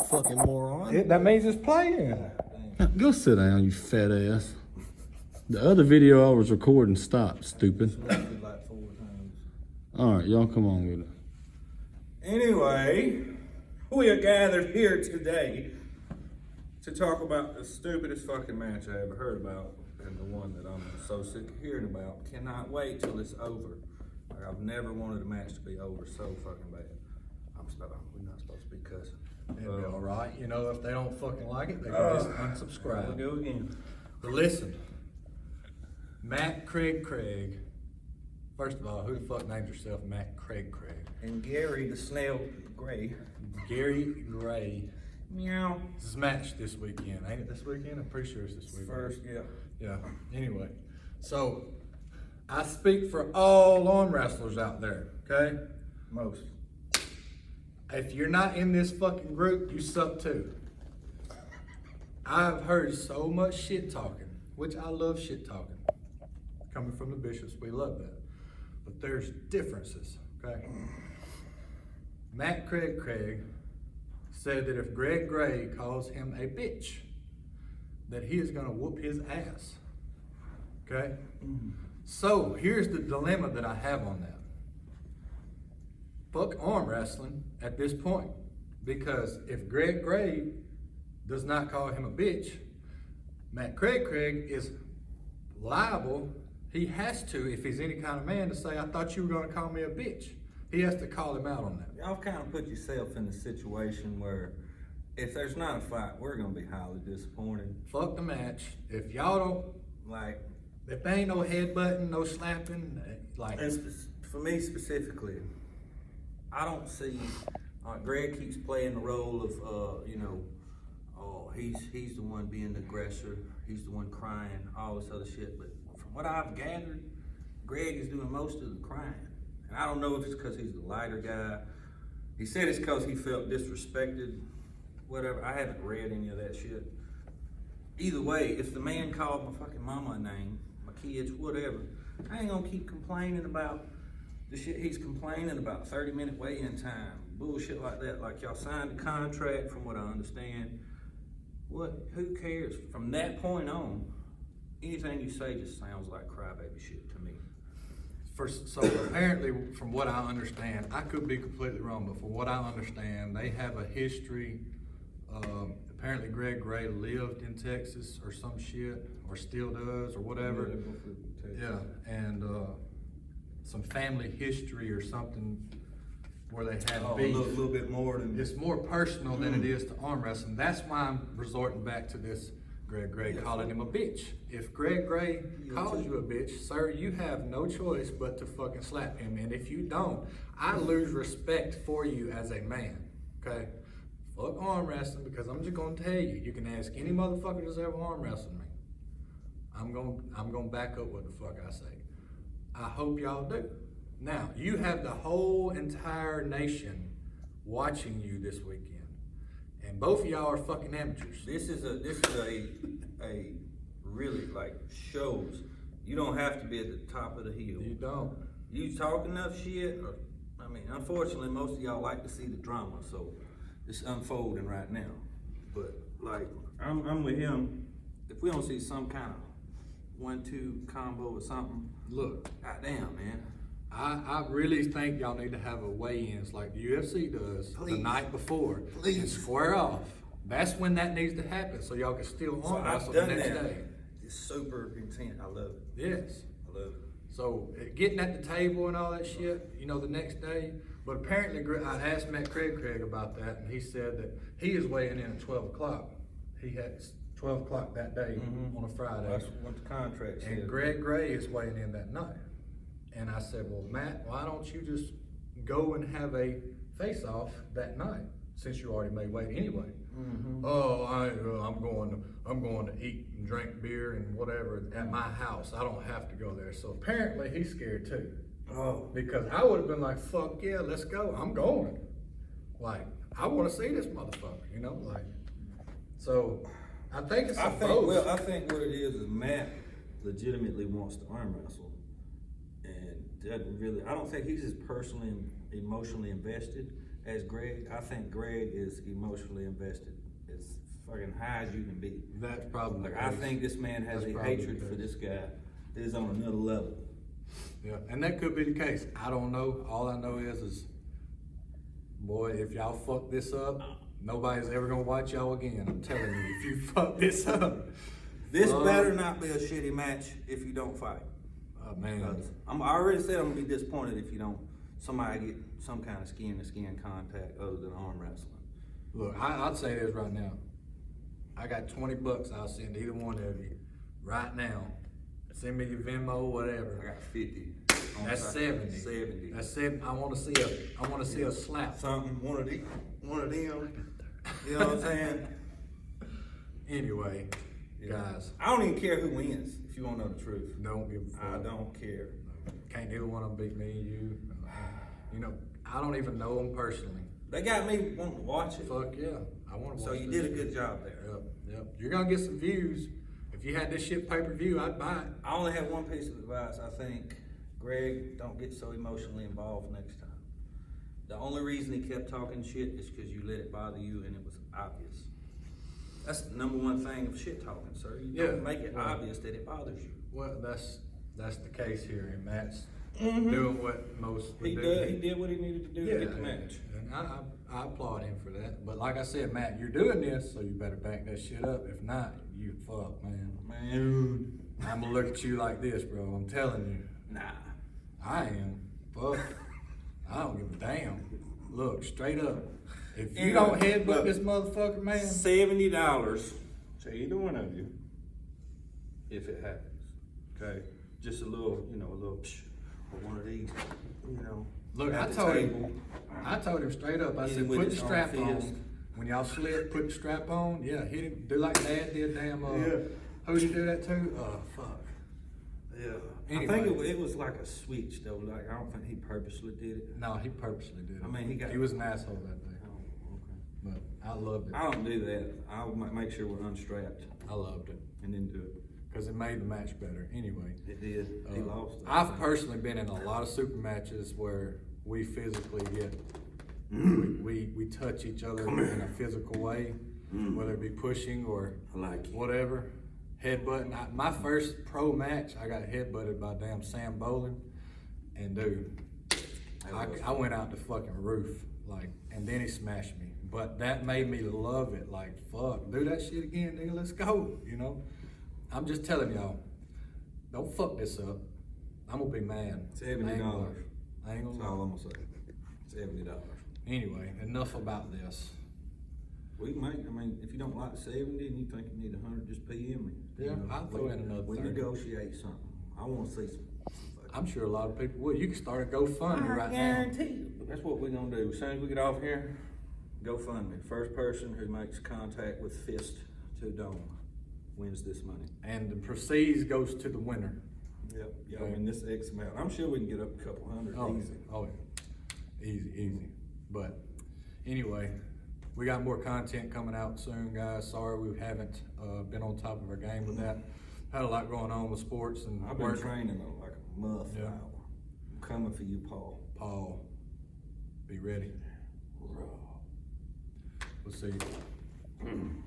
fucking moron. That means it's playing. Go sit down, you fat ass. The other video I was recording stopped, stupid. Selected like 4 times. All right, y'all come on with it. Anyway, we are gathered here today to talk about the stupidest fucking match I ever heard about, and the one that I'm so sick of hearing about. Cannot wait till it's over. Like, I've never wanted a match to be over so fucking bad. We're not supposed to be cussing. It'll be all right. You know, if they don't fucking like it, they can just unsubscribe. We'll go again. But listen, Matt Craig. First of all, who the fuck named yourself Matt Craig? And Gary the Snail Gray. Gary Gray. Meow. This is match this weekend. Ain't it this weekend? I'm pretty sure it's this weekend. First, yeah. Yeah. Anyway, so I speak for all arm wrestlers out there, okay? Most. If you're not in this fucking group, you suck too. I've heard so much shit talking, which I love shit talking. Coming from the Bishops, we love that. But there's differences, okay? Matt Craig said that if Greg Gray calls him a bitch, that he is gonna whoop his ass, okay? So here's the dilemma that I have on that. Fuck arm wrestling at this point, because if Greg Gray does not call him a bitch, Matt Craig is liable. He has to, if he's any kind of man, to say, I thought you were going to call me a bitch. He has to call him out on that. Y'all kind of put yourself in a situation where if there's not a fight, we're going to be highly disappointed. Fuck the match. If y'all don't, Like, if there ain't no headbutting, no slapping, like, and for me specifically, I don't see, Greg keeps playing the role of, he's the one being the aggressor, he's the one crying, all this other shit. But from what I've gathered, Greg is doing most of the crying. And I don't know if it's because he's the lighter guy. He said it's because he felt disrespected, whatever. I haven't read any of that shit. Either way, if the man called my fucking mama a name, my kids, whatever, I ain't gonna keep complaining about the shit he's complaining about, 30-minute weigh-in time, bullshit like that. Like, y'all signed a contract, from what I understand. Who cares? From that point on, anything you say just sounds like crybaby shit to me. so apparently, from what I understand, I could be completely wrong, but from what I understand, they have a history. Apparently, Greg Gray lived in Texas or some shit, or still does, or whatever. Yeah, and some family history or something where they had beef. A little bit more than... It's more personal than it is to arm wrestling. That's why I'm resorting back to this Greg Gray calling him a bitch. If Greg Gray calls you a bitch, sir, you have no choice but to fucking slap him. And if you don't, I lose respect for you as a man, okay? Fuck arm wrestling, because I'm just gonna tell you, you can ask any motherfucker that's ever arm wrestled me. I'm gonna back up what the fuck I say. I hope y'all do. Now, you have the whole entire nation watching you this weekend, and both of y'all are fucking amateurs. This is a really, like, shows. You don't have to be at the top of the hill. You don't. You talk enough shit, unfortunately, most of y'all like to see the drama, so it's unfolding right now. But, like, I'm with him. If we don't see some kind of 1-2 combo or something, Look, goddamn, man. I really think y'all need to have a weigh-ins like the UFC does the night before. Please. And square off. That's when that needs to happen, so y'all can still So arm I've wrestle the done next that. day. It's super intense. I love it. Yes. I love it. So getting at the table and all that shit, you know, the next day. But apparently, I asked Matt Craig about that, and he said that he is weighing in at 12 o'clock. He had 12 o'clock that day on a Friday. That's what the contract says. And Greg Gray is weighing in that night. And I said, well, Matt, why don't you just go and have a face-off that night, since you already made weight anyway? Oh, I'm going to eat and drink beer and whatever at my house. I don't have to go there. So apparently he's scared too. Oh. Because I would have been like, fuck yeah, let's go. I'm going. Like, I want to see this motherfucker, you know? Like, so I think it's I supposed. think what it is Matt legitimately wants to arm wrestle, and doesn't really. I don't think he's as personally, emotionally invested as Greg, I think Greg is emotionally invested as fucking high as you can be. That's probably Like, the I case. think this man has That's a probably hatred the for case. this guy that is on another level. Yeah, and that could be the case. I don't know. All I know is boy, if y'all fuck this up, nobody's ever gonna watch y'all again. I'm telling you, if you fuck this up. This better not be a shitty match if you don't fight. Man. I already said I'm gonna be disappointed if you don't, somebody get some kind of skin-to-skin contact other than arm wrestling. Look, I'd say this right now. I got $20 I'll send either one of you right now. Send me your Venmo, whatever. I got 50. That's 70. 70. That's 70. I want to see a slap. Something, one of them. You know what I'm saying? Anyway, guys, I don't even care who wins, if you want to know the truth. don't give a fuck. I don't care. Can't neither one of them beat me, you. You know, I don't even know them personally. They got me wanting to watch it. Fuck yeah, I want to watch. So you this did a shit. good job there. Yep. You're gonna get some views. If you had this shit pay-per-view, I'd buy it. I only have one piece of advice. I think, Greg, don't get so emotionally involved next time. The only reason he kept talking shit is because you let it bother you and it was obvious. That's the number one thing of shit talking, sir. You don't make it obvious that it bothers you. Well, that's the case here, and Matt's doing what most He would did. He did what he needed to do to get the and- match. And I applaud him for that. But like I said, Matt, you're doing this, so you better back that shit up. If not, you fuck, man. Man, I'm gonna look at you like this, bro. I'm telling you. nah. I am. Fuck. I don't give a damn. Look, straight up. If you You don't know, headbutt look, this motherfucker, man. $70 to either one of you, if it happens. Okay, just a little psh, or one of these, Look, at I the told table. him. I told him straight up. I Hit said, him with put the his own strap fist. on. When y'all slip, put the strap on. Yeah, hit him. Do like Dad did. Damn. Yeah. Who'd you do that to? Fuck. Yeah. Anyway. I think it was like a switch though. Like, I don't think he purposely did it. No, he purposely did it. I mean, he was an asshole that day. Oh, okay. But I loved it. I don't do that. I'll make sure we're unstrapped I loved it. and then do it. Because it made the match better. Anyway. It did. He lost. though. I've personally been in a lot of super matches where we physically get, we touch each other in a physical way, whether it be pushing or I like it. whatever. Headbutting. My first pro match, I got headbutted by damn Sam Bolin. And dude, I went out the fucking roof. Like, and then he smashed me. But that made me love it. Like, fuck, do that shit again, nigga, let's go, you know? I'm just telling y'all, don't fuck this up. I'm gonna be mad. $70. I ain't gonna That's lie. all I'm gonna say. $70. Anyway, enough about this. We might. I mean, if you don't like 70 and you think you need 100, just PM me. Yeah, I'll throw in another We 30. negotiate something. I want to see some. I'm sure a lot of people will. You can start a GoFundMe right now. guarantee you. That's what we're gonna do. As soon as we get off here, GoFundMe. First person who makes contact with fist to dome wins this money. And the proceeds goes to the winner. Yep. Yeah. I mean, this X amount. I'm sure we can get up a couple hundred easy. Oh, yeah. Easy. But anyway, we got more content coming out soon, guys. Sorry we haven't been on top of our game with that. Had a lot going on with sports and I've been work. training like a month Yeah. now. I'm coming for you, Paul. Paul, be ready. We'll see you.